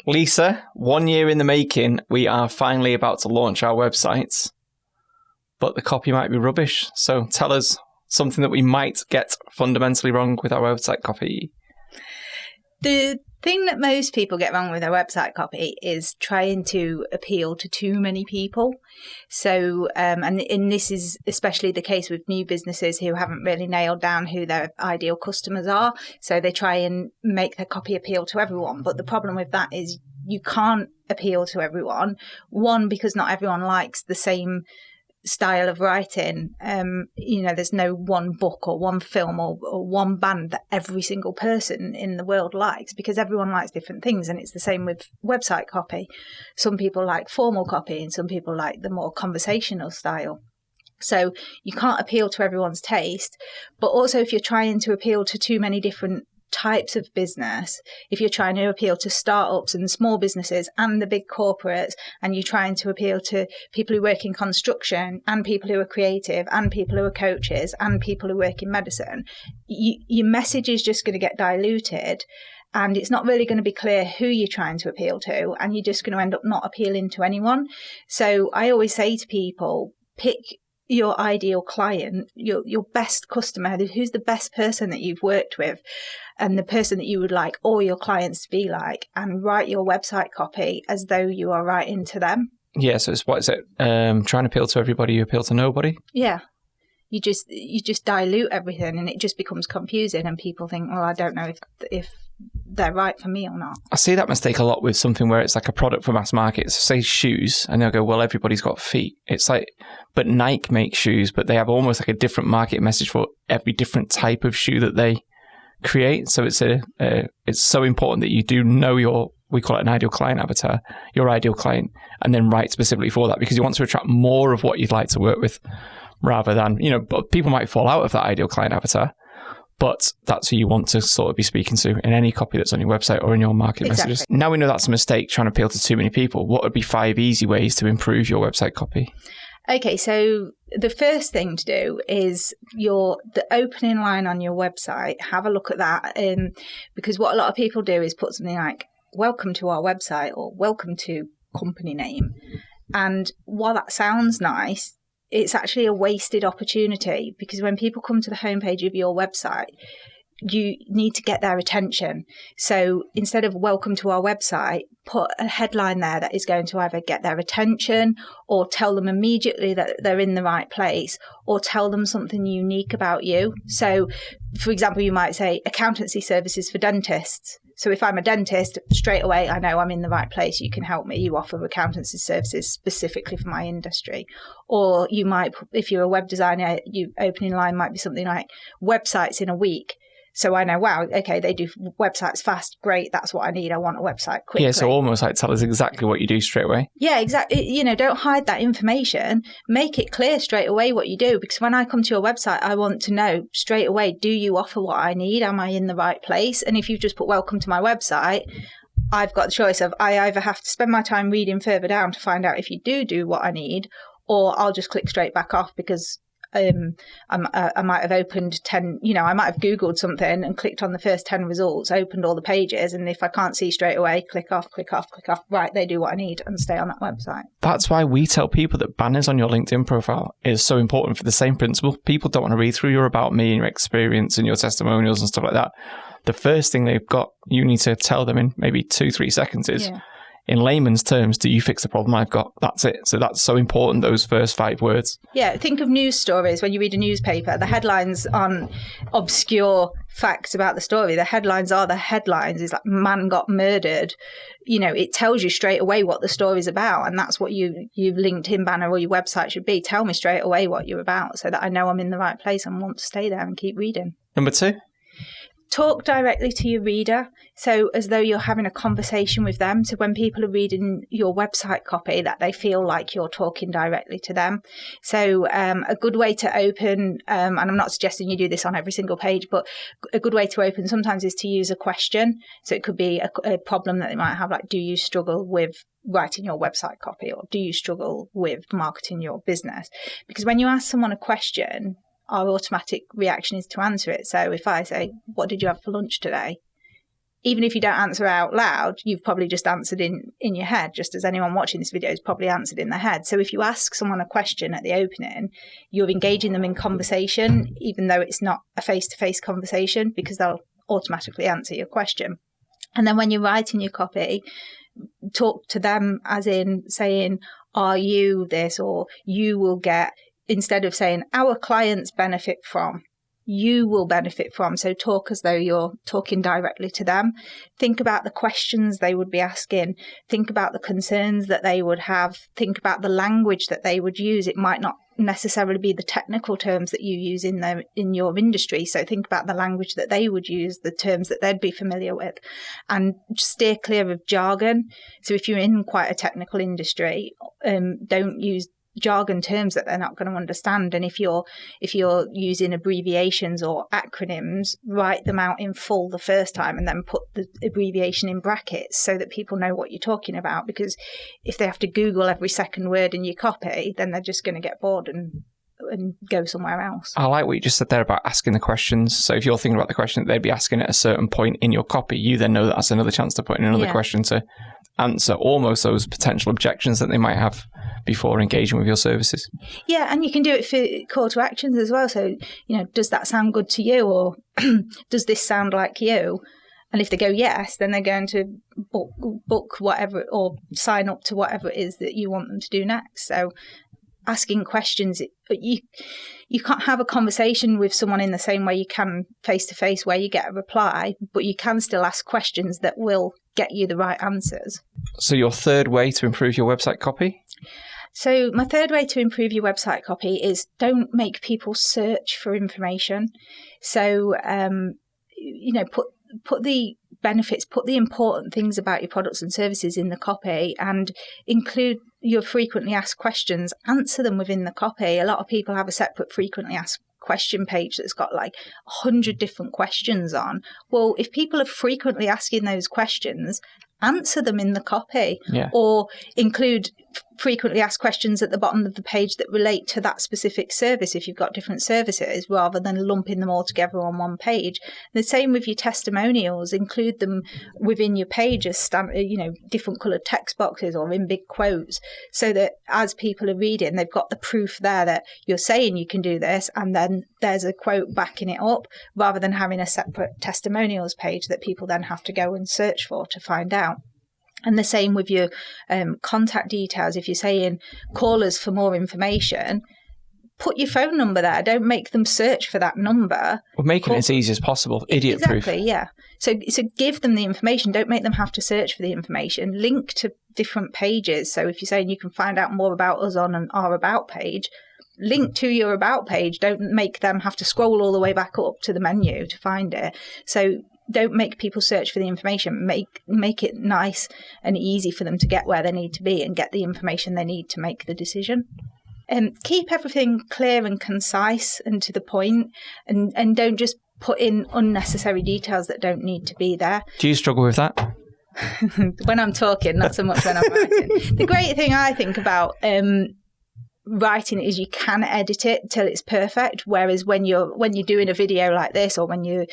Lisa, 1 year in the making, we are finally about to launch our websites, but the copy might be rubbish. So tell us something that we might get fundamentally wrong with our website copy. The thing that most people get wrong with their website copy is trying to appeal to too many people. So, and this is especially the case with new businesses who haven't really nailed down who their ideal customers are. So they try and make their copy appeal to everyone. But the problem with that is you can't appeal to everyone. One, because not everyone likes the same style of writing. There's no one book or one film or one band that every single person in the world likes, because everyone likes different things. And it's the same with website copy. Some people like formal copy and some people like the more conversational style. So you can't appeal to everyone's taste. But also, if you're trying to appeal to too many different types of business, if you're trying to appeal to startups and small businesses and the big corporates, and you're trying to appeal to people who work in construction and people who are creative and people who are coaches and people who work in medicine, your message is just going to get diluted, and it's not really going to be clear who you're trying to appeal to, and you're just going to end up not appealing to anyone. So I always say to people, pick your ideal client, your best customer, who's the best person that you've worked with and the person that you would like all your clients to be like, and write your website copy as though you are writing to them. Yeah, so it's, what is it? Trying to appeal to everybody, you appeal to nobody? Yeah. You just dilute everything and it just becomes confusing, and people think, well, I don't know if they're right for me or not. I see that mistake a lot with something where it's like a product for mass market. So say shoes, and they'll go, well, everybody's got feet. It's like, but Nike makes shoes, but they have almost like a different market message for every different type of shoe that they create. So it's so important that you do know we call it an ideal client avatar, your ideal client, and then write specifically for that, because you want to attract more of what you'd like to work with, rather than, but people might fall out of that ideal client avatar, but that's who you want to sort of be speaking to in any copy that's on your website or in your market messages. Now we know that's a mistake, trying to appeal to too many people. What would be 5 easy ways to improve your website copy? Okay, so the first thing to do is the opening line on your website. Have a look at that, because what a lot of people do is put something like, welcome to our website or welcome to company name. And while that sounds nice, it's actually a wasted opportunity, because when people come to the homepage of your website, you need to get their attention. So instead of welcome to our website, put a headline there that is going to either get their attention or tell them immediately that they're in the right place, or tell them something unique about you. So, for example, you might say accountancy services for dentists. So if I'm a dentist, straight away, I know I'm in the right place. You can help me. You offer accountancy services specifically for my industry. Or you might, if you're a web designer, your opening line might be something like websites in a week. So I know, wow, okay, they do websites fast. Great. That's what I need. I want a website quickly. Yeah, so almost like tell us exactly what you do straight away. Yeah, exactly. Don't hide that information. Make it clear straight away what you do. Because when I come to your website, I want to know straight away, do you offer what I need? Am I in the right place? And if you just put welcome to my website, I've got the choice of, I either have to spend my time reading further down to find out if you do what I need, or I'll just click straight back off, because I might have opened 10, I might have Googled something and clicked on the first 10 results, opened all the pages, and if I can't see straight away, click off, right, they do what I need, and stay on that website. That's why we tell people that banners on your LinkedIn profile is so important, for the same principle. People don't want to read through your about me and your experience and your testimonials and stuff like that. The first thing you need to tell them in maybe 2-3 seconds is, in layman's terms, do you fix the problem I've got? That's it. So that's so important, those first 5 words. Yeah, think of news stories. When you read a newspaper, the headlines aren't obscure facts about the story. The headlines are the headlines. It's like, man got murdered. It tells you straight away what the story's about. And that's what your LinkedIn banner or your website should be. Tell me straight away what you're about, so that I know I'm in the right place and want to stay there and keep reading. Number 2? Talk directly to your reader, so as though you're having a conversation with them. So when people are reading your website copy, that they feel like you're talking directly to them. So a good way to open, and I'm not suggesting you do this on every single page, but a good way to open sometimes is to use a question. So it could be a problem that they might have, like, do you struggle with writing your website copy, or do you struggle with marketing your business? Because when you ask someone a question, our automatic reaction is to answer it. So if I say, what did you have for lunch today? even if you don't answer out loud, you've probably just answered in your head, just as anyone watching this video has probably answered in their head. So if you ask someone a question at the opening, you're engaging them in conversation, even though it's not a face-to-face conversation, because they'll automatically answer your question. And then when you're writing your copy, talk to them as in saying, are you this, or you will get, instead of saying our clients benefit from, you will benefit from. So talk as though you're talking directly to them. Think about the questions they would be asking. Think about the concerns that they would have. Think about the language that they would use. It might not necessarily be the technical terms that you use in your industry. So think about the language that they would use, the terms that they'd be familiar with, and steer clear of jargon. So if you're in quite a technical industry, don't use jargon terms that they're not going to understand. And if you're using abbreviations or acronyms, write them out in full the first time and then put the abbreviation in brackets so that people know what you're talking about. Because if they have to Google every second word in your copy, then they're just going to get bored and go somewhere else. I like what you just said there about asking the questions. So if you're thinking about the question that they'd be asking at a certain point in your copy, you then know that's another chance to put in another question to answer almost those potential objections that they might have before engaging with your services. Yeah, and you can do it for call to actions as well. So, does that sound good to you, or does this sound like you? And if they go yes, then they're going to book whatever, or sign up to whatever it is that you want them to do next. So asking questions, you can't have a conversation with someone in the same way you can face-to-face where you get a reply, but you can still ask questions that will get you the right answers. So your third way to improve your website copy? So my third way to improve your website copy is don't make people search for information. So, put the benefits, put the important things about your products and services in the copy, and include your frequently asked questions. Answer them within the copy. A lot of people have a separate frequently asked question page that's got like 100 different questions on. Well, if people are frequently asking those questions, answer them in the copy, or include frequently asked questions at the bottom of the page that relate to that specific service if you've got different services, rather than lumping them all together on one page. The same with your testimonials. Include them within your page as different coloured text boxes or in big quotes, so that as people are reading, they've got the proof there that you're saying you can do this, and then there's a quote backing it up, rather than having a separate testimonials page that people then have to go and search for to find out. And the same with your contact details. If you're saying call us for more information, put your phone number there. Don't make them search for that number. Well, making it as easy as possible. Idiot proof. Exactly, yeah. So give them the information. Don't make them have to search for the information. Link to different pages. So if you're saying you can find out more about us on our About page, link to your About page. Don't make them have to scroll all the way back up to the menu to find it. So don't make people search for the information. Make it nice and easy for them to get where they need to be and get the information they need to make the decision. Keep everything clear and concise and to the point, and don't just put in unnecessary details that don't need to be there. Do you struggle with that? When I'm talking, not so much when I'm writing. The great thing I think about writing is you can edit it till it's perfect, whereas when you're doing a video like this, or when you're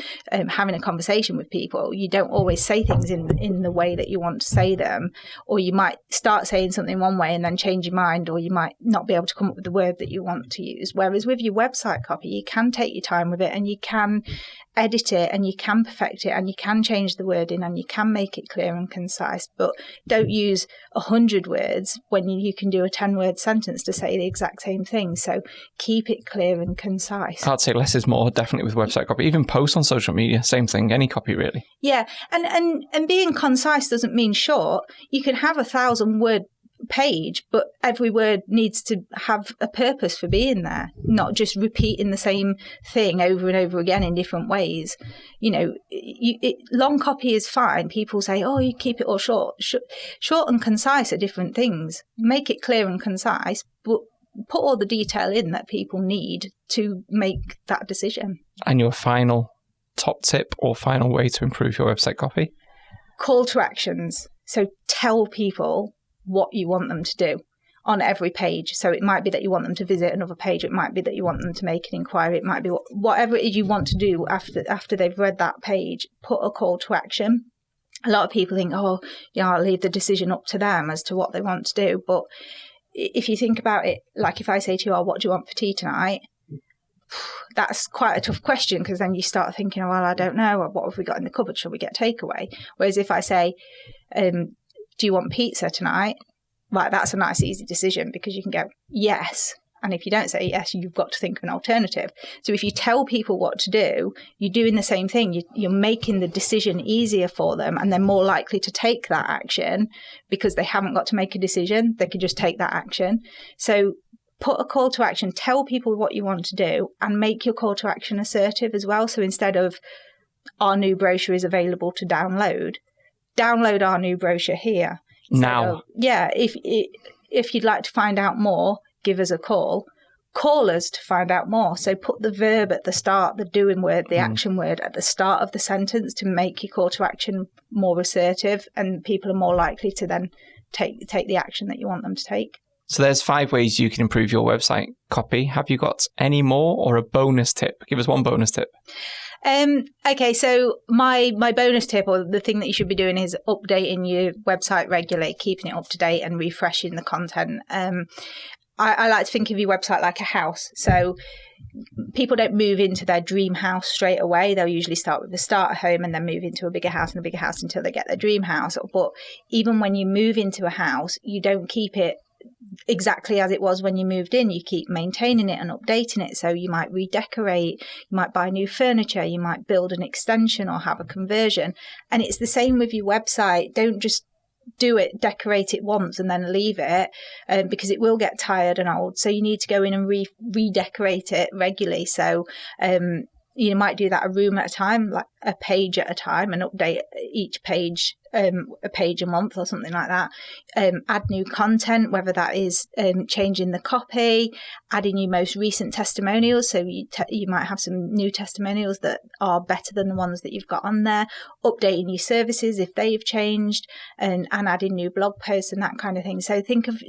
having a conversation with people, you don't always say things in the way that you want to say them, or you might start saying something one way and then change your mind, or you might not be able to come up with the word that you want to use. Whereas with your website copy, you can take your time with it, and you can edit it, and you can perfect it, and you can change the wording, and you can make it clear and concise. But don't use 100 words when you can do a 10-word sentence to say the exact same thing. So keep it clear and concise. I'd say less is more, definitely, with website copy. Even posts on social media, same thing, any copy really. Yeah, and being concise doesn't mean short. You can have 1,000-word page, but every word needs to have a purpose for being there, not just repeating the same thing over and over again in different ways. Long copy is fine. People say, oh, you keep it all short. Short and concise are different things. Make it clear and concise, but put all the detail in that people need to make that decision. And your final top tip or final way to improve your website copy? Call to actions. So tell people what you want them to do on every page. So it might be that you want them to visit another page. It might be that you want them to make an inquiry. It might be whatever it is you want to do after they've read that page. Put a call to action. a lot of people think, oh, I'll leave the decision up to them as to what they want to do. But if you think about it, like if I say to you, oh, what do you want for tea tonight? That's quite a tough question, because then you start thinking, well, I don't know. What have we got in the cupboard? Shall we get takeaway? Whereas if I say, do you want pizza tonight? Like, that's a nice, easy decision, because you can go, yes. And if you don't say yes, you've got to think of an alternative. So if you tell people what to do, you're doing the same thing. You're making the decision easier for them, and they're more likely to take that action because they haven't got to make a decision. They could just take that action. So put a call to action, tell people what you want to do, and make your call to action assertive as well. So instead of our new brochure is available to download our new brochure here. Now. If you'd like to find out more, give us a call. Call us to find out more. So put the verb at the start, the doing word, the action word at the start of the sentence to make your call to action more assertive, and people are more likely to then take the action that you want them to take. So there's 5 ways you can improve your website copy. Have you got any more, or a bonus tip? Give us one bonus tip. Okay, so my bonus tip, or the thing that you should be doing, is updating your website regularly, keeping it up to date and refreshing the content. I like to think of your website like a house. So people don't move into their dream house straight away. They'll usually start with a starter home and then move into a bigger house and a bigger house until they get their dream house. But even when you move into a house, you don't keep it exactly as it was when you moved in. You keep maintaining it and updating it. So you might redecorate, you might buy new furniture, you might build an extension or have a conversion. And it's the same with your website. Don't just decorate it once and then leave it, because it will get tired and old. So you need to go in and redecorate it regularly. So you might do that a room at a time, like a page at a time, and update each page, a page a month or something like that. Add new content, whether that is changing the copy, adding your most recent testimonials. So you might have some new testimonials that are better than the ones that you've got on there. Updating your services if they've changed, and adding new blog posts and that kind of thing. So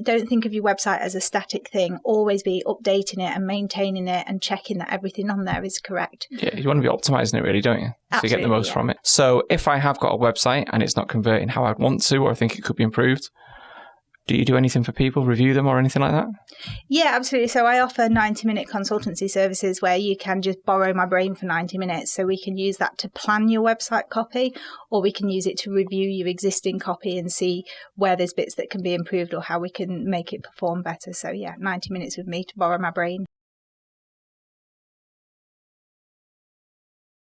don't think of your website as a static thing. Always be updating it and maintaining it and checking that everything on there is correct. Yeah, you want to be optimizing it, really, don't you? Absolutely, so you get the most from it. So if I have got a website and it's not converting how I'd want to, or I think it could be improved, do you do anything for people, review them or anything like that? Yeah, absolutely. So I offer 90-minute consultancy services where you can just borrow my brain for 90 minutes. So we can use that to plan your website copy, or we can use it to review your existing copy and see where there's bits that can be improved or how we can make it perform better. So yeah, 90 minutes with me to borrow my brain.